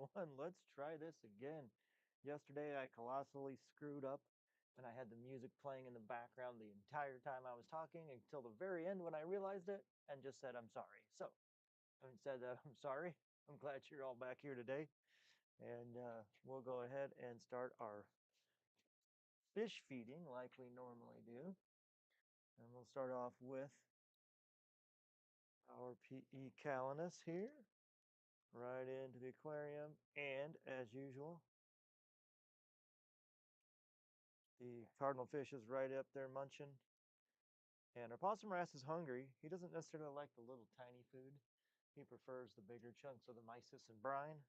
everyone. Let's try this again. Yesterday I colossally screwed up and I had the music playing in the background the entire time I was talking until the very end when I realized it and just said I'm sorry. So, having said that, I'm sorry. I'm glad you're all back here today. And we'll go ahead and start our fish feeding like we normally do. And we'll start off with our PE Calanus here, right into the aquarium. And as usual, the cardinal fish is right up there munching. And our possum wrasse is hungry. He doesn't necessarily like the little tiny food. He prefers the bigger chunks of the mysis and brine.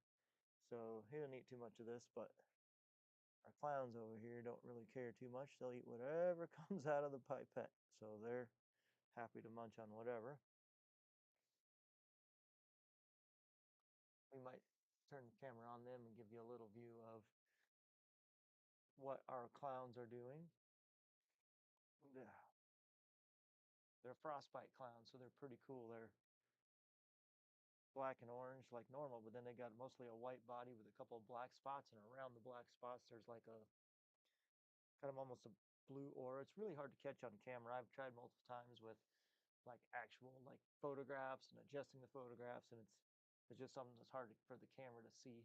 So he doesn't eat too much of this, but our clowns over here don't really care too much. They'll eat whatever comes out of the pipette. So they're happy to munch on whatever. We might turn the camera on them and give you a little view of what our clowns are doing. Yeah. They're frostbite clowns, so they're pretty cool. They're black and orange like normal, but then they got mostly a white body with a couple of black spots, and around the black spots there's like a kind of almost a blue aura. It's really hard to catch on camera. I've tried multiple times with like actual like photographs and adjusting the photographs, and it's just something that's hard for the camera to see.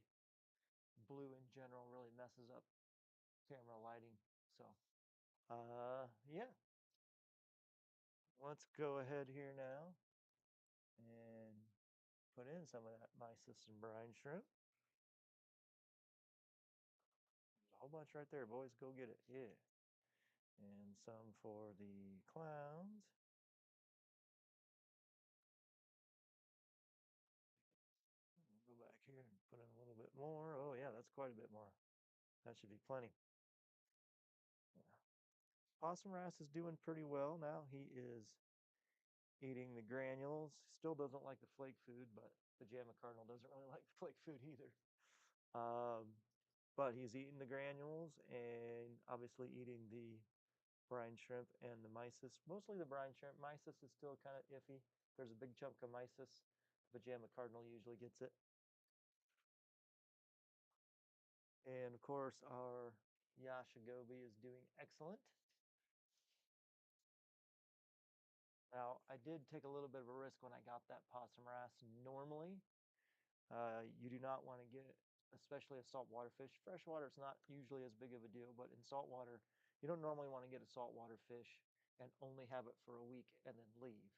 Blue in general really messes up camera lighting. So yeah, let's go ahead here now and put in some of that mysis and brine shrimp. There's a whole bunch right there, boys. Go get it. Yeah. And some for the clowns. We'll go back here and put in a little bit more. Oh yeah, that's quite a bit more. That should be plenty. Yeah. Possum wrasse is doing pretty well now. He is eating the granules. Still doesn't like the flake food, but pajama cardinal doesn't really like the flake food either. Um, but he's eating the granules and obviously eating the brine shrimp and the mysis. Mostly the brine shrimp. Mysis is still kind of iffy. There's a big chunk of mysis. The pajama cardinal usually gets it. And of course, our Yashigobi is doing excellent. Now, I did take a little bit of a risk when I got that possum wrasse. Normally, you do not want to get, especially a saltwater fish. Freshwater is not usually as big of a deal, but in saltwater, you don't normally want to get a saltwater fish and only have it for a week and then leave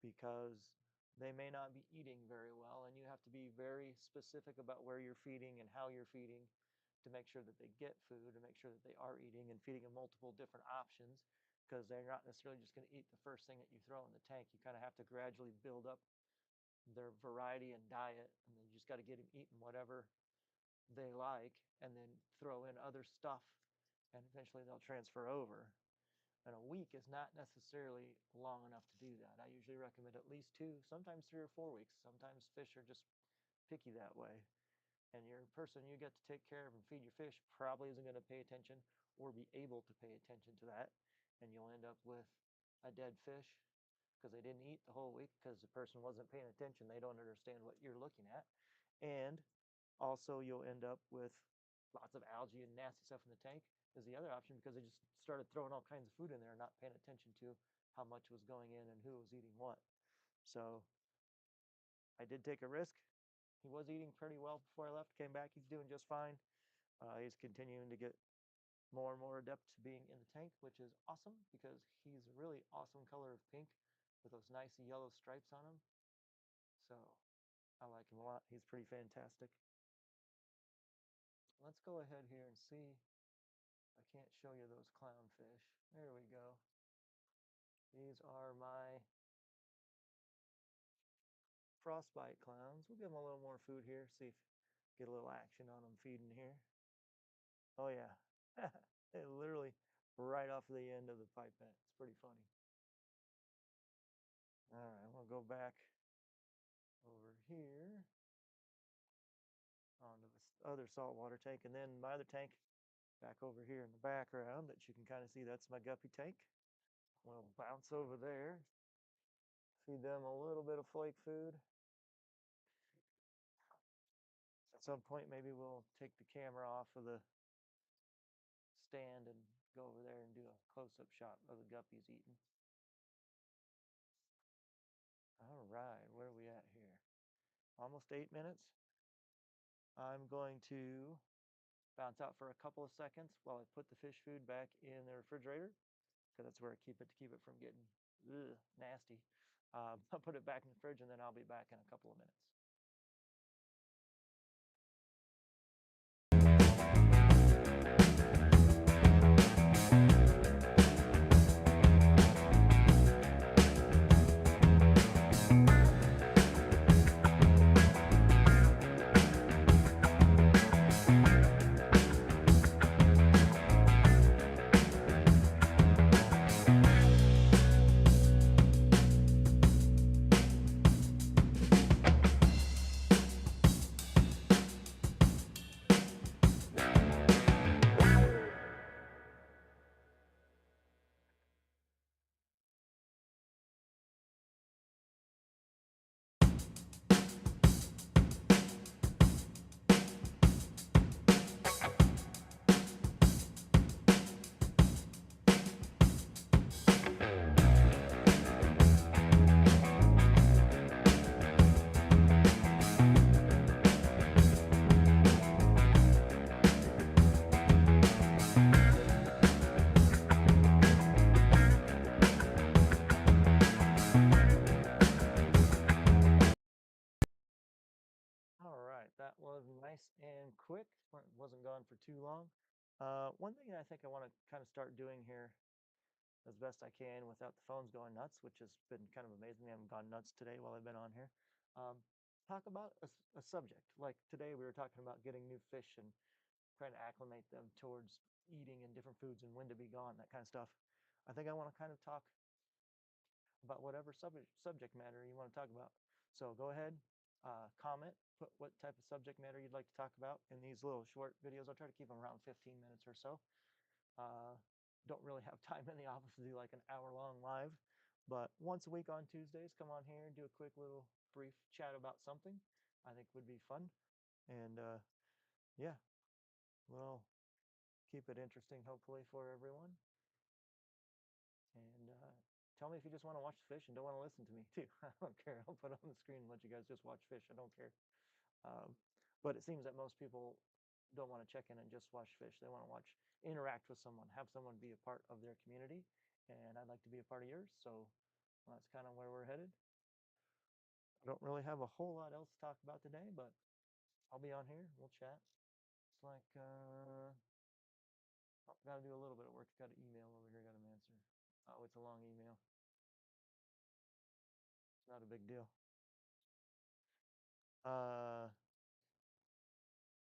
because they may not be eating very well, and you have to be very specific about where you're feeding and how you're feeding to make sure that they get food and make sure that they are eating and feeding them multiple different options because they're not necessarily just going to eat the first thing that you throw in the tank. You kind of have to gradually build up their variety and diet, and then you just got to get them eating whatever they like and then throw in other stuff, and eventually they'll transfer over. And a week is not necessarily long enough to do that. I usually recommend at least 2, sometimes 3 or 4 weeks. Sometimes fish are just picky that way, and your person you get to take care of and feed your fish probably isn't going to pay attention or be able to pay attention to that, and you'll end up with a dead fish because they didn't eat the whole week because the person wasn't paying attention. They don't understand what you're looking at. And also you'll end up with lots of algae and nasty stuff in the tank is the other option because they just started throwing all kinds of food in there and not paying attention to how much was going in and who was eating what. So I did take a risk. He was eating pretty well before I left, came back, he's doing just fine. He's continuing to get more and more adept to being in the tank, which is awesome because he's a really awesome color of pink with those nice yellow stripes on him. So I like him a lot. He's pretty fantastic. Let's go ahead here and see. I can't show you those clownfish. There we go. These are my frostbite clowns. We'll give them a little more food here, see if get a little action on them feeding here. Oh yeah, they literally right off the end of the pipette. It's pretty funny. All right, we'll go back over here onto this other saltwater tank, and then my other tank back over here in the background that you can kind of see, that's my guppy tank. We'll bounce over there, feed them a little bit of flake food. At some point, maybe we'll take the camera off of the stand and go over there and do a close-up shot of the guppies eating. All right, where are we at here? Almost 8 minutes. I'm going to bounce out for a couple of seconds while I put the fish food back in the refrigerator, because that's where I keep it to keep it from getting nasty. I'll put it back in the fridge, and then I'll be back in a couple of minutes. All right, that was nice and quick. Wasn't gone for too long. One thing I think I want to kind of start doing here as best I can without the phones going nuts, which has been kind of amazing. They haven't gone nuts today while I've been on here. Um, talk about a subject. Like today, we were talking about getting new fish and trying to acclimate them towards eating and different foods and when to be gone, that kind of stuff. I think I want to kind of talk about whatever subject matter you want to talk about. So go ahead, comment, put what type of subject matter you'd like to talk about in these little short videos. I'll try to keep them around 15 minutes or so. Don't really have time in the office to do like an hour-long live, but once a week on Tuesdays, come on here and do a quick little brief chat about something I think would be fun. And yeah, we'll keep it interesting, hopefully, for everyone. And tell me if you just want to watch fish and don't want to listen to me too. I don't care. I'll put it on the screen and let you guys just watch fish. I don't care. But it seems that most people don't want to check in and just watch fish. They want to interact with someone, have someone be a part of their community. And I'd like to be a part of yours. So that's kind of where we're headed. I don't really have a whole lot else to talk about today, but I'll be on here. We'll chat. It's like, got to do a little bit of work. Got an email over here. Got to answer. Oh, it's a long email. It's not a big deal.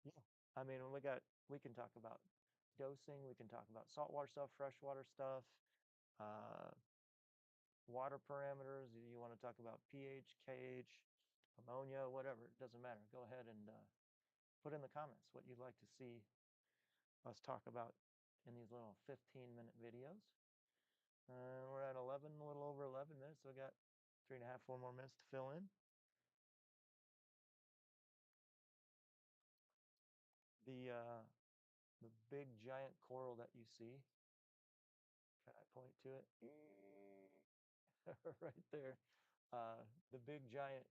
Yeah, I mean, we can talk about dosing. We can talk about saltwater stuff, freshwater stuff, uh, water parameters. You want to talk about pH, KH, ammonia, whatever. It doesn't matter. Go ahead and put in the comments what you'd like to see us talk about in these little 15-minute videos. We're at 11, a little over 11 minutes, so we got 3.5, 4 more minutes to fill in. The big giant coral that you see. Can I point to it? Right there. The big giant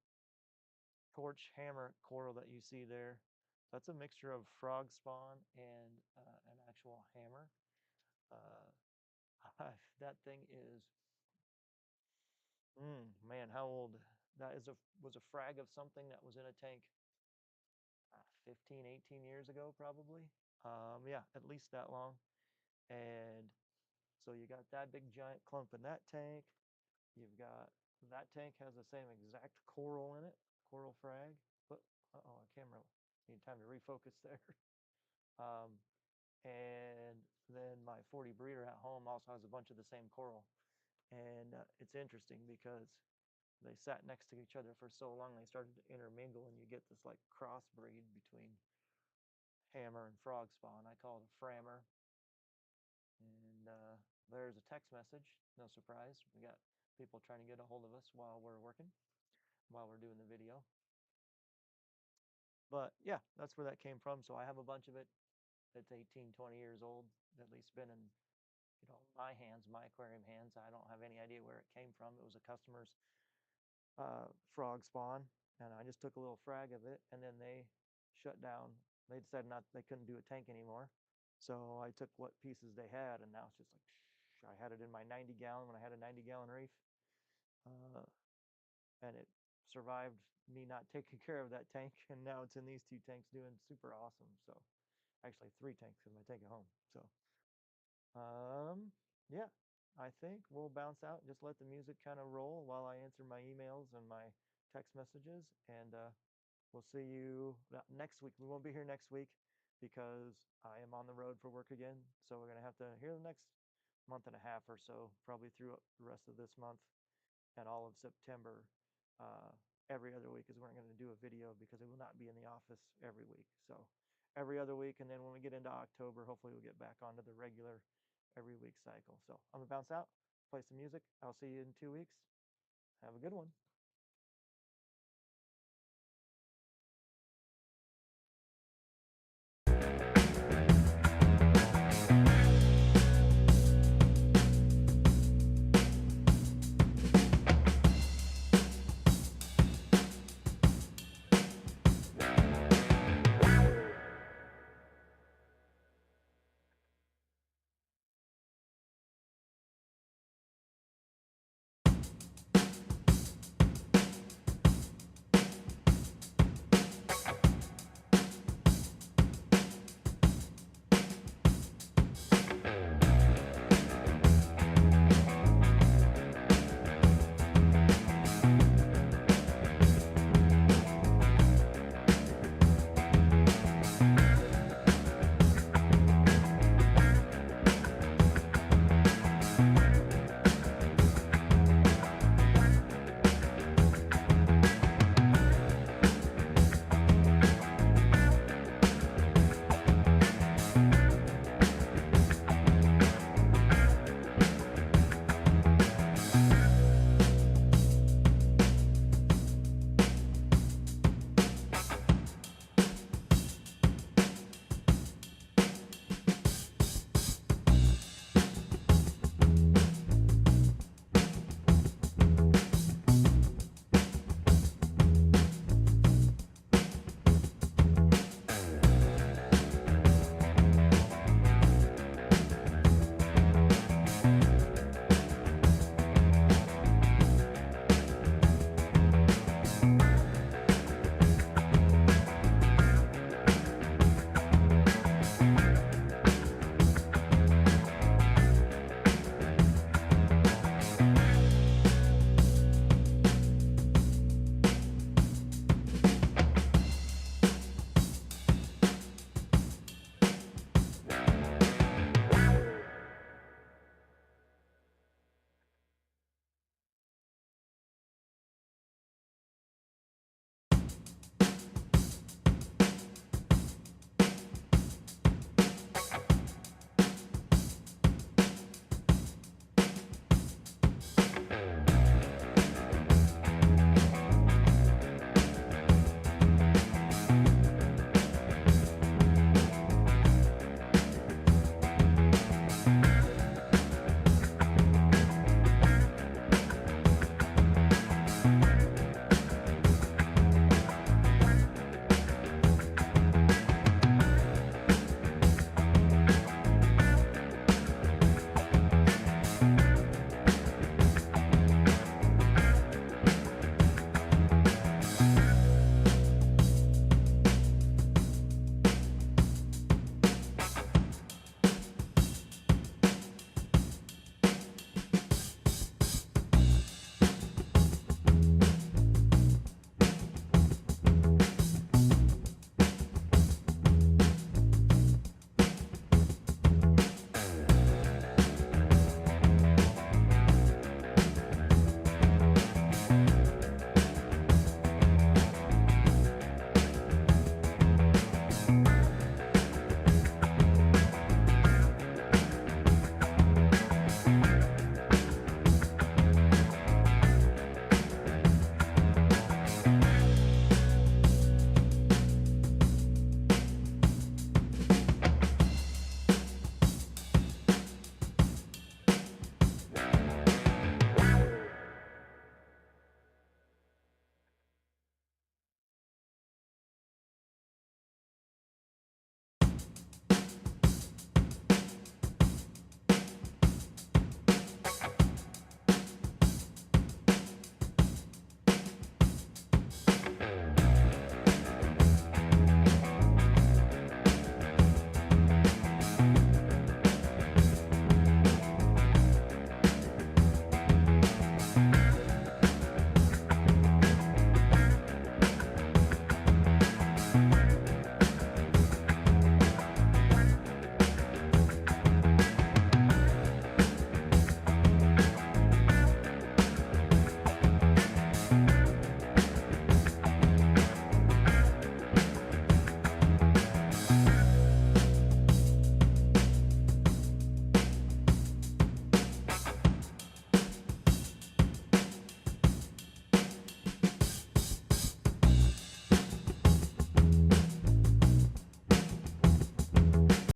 torch hammer coral that you see there. That's a mixture of frog spawn and an actual hammer. That thing is, man, how old? That was a frag of something that was in a tank 15, 18 years ago, probably. Yeah, at least that long. And so you got that big giant clump in that tank. You've got that tank has the same exact coral in it, coral frag. But oh, camera need time to refocus there. Um, and then my 40 breeder at home also has a bunch of the same coral. And it's interesting because they sat next to each other for so long they started to intermingle, and you get this like crossbreed between hammer and frog spawn. I call it a frammer. And there's a text message. No surprise. We got people trying to get a hold of us while we're working, while we're doing the video. But yeah, that's where that came from. So I have a bunch of it that's 18, 20 years old, at least been in, my hands, my aquarium hands. I don't have any idea where it came from. It was a customer's frog spawn, and I just took a little frag of it, and then they shut down. They decided they couldn't do a tank anymore. So I took what pieces they had, and now it's just like, I had it in my 90 gallon when I had a 90-gallon reef. Uh, and it survived me not taking care of that tank, and now it's in these two tanks doing super awesome. So actually 3 tanks in my tank at home. So yeah, I think we'll bounce out and just let the music kind of roll while I answer my emails and my text messages, and we'll see you next week. We won't be here next week because I am on the road for work again, so we're gonna have to here the next month and a half or so, probably through the rest of this month and all of September. Uh, every other week is we're going to do a video because it will not be in the office every week. So every other week, and then when we get into October, hopefully we'll get back onto the regular every week cycle. So I'm gonna bounce out, play some music. I'll see you in 2 weeks. Have a good one.